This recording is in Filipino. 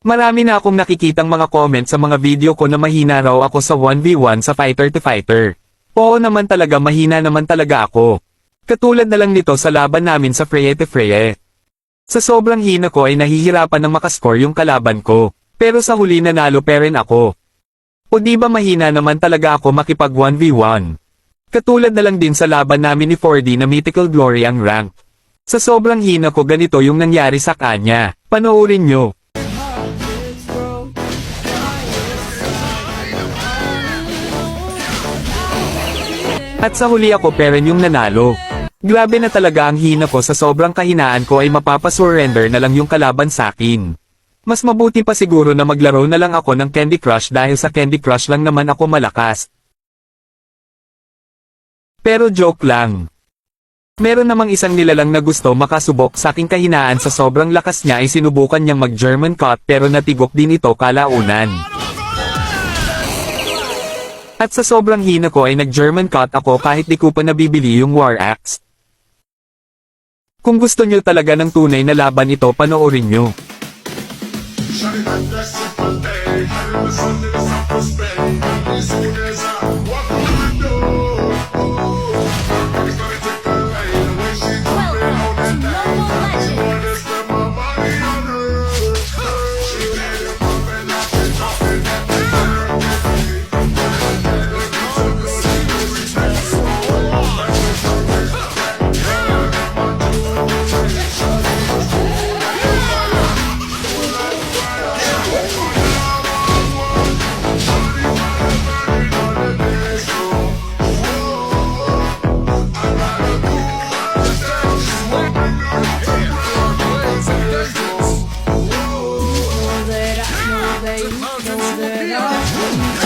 Marami na akong nakikitang mga comment sa mga video ko na mahina raw ako sa 1v1 sa fighter to fighter. Oo naman talaga, mahina naman talaga ako. Katulad na lang nito sa laban namin sa Freye to Freye. Sa sobrang hina ko ay nahihirapan ng makascore yung kalaban ko. Pero sa huli nanalo pa rin ako. O di ba mahina naman talaga ako makipag 1v1. Katulad na lang din sa laban namin ni 4D na Mythical Glory ang rank. Sa sobrang hina ko ganito yung nangyari sa kanya. Panoorin nyo. At sa huli ako pa rin yung nanalo. Grabe na talaga ang hina ko, sa sobrang kahinaan ko ay mapapasurrender na lang yung kalaban sa akin. Mas mabuti pa siguro na maglaro na lang ako ng Candy Crush dahil sa Candy Crush lang naman ako malakas. Pero joke lang. Meron namang isang nilalang na gusto makasubok sa aking kahinaan, sa sobrang lakas niya ay sinubukan niyang mag-German cut pero natigok din ito kalaunan. At sa sobrang hina ko ay nag-German cut ako kahit di ko pa nabibili yung War Axe. Kung gusto nyo talaga ng tunay na laban ito, panoorin nyo. Know that I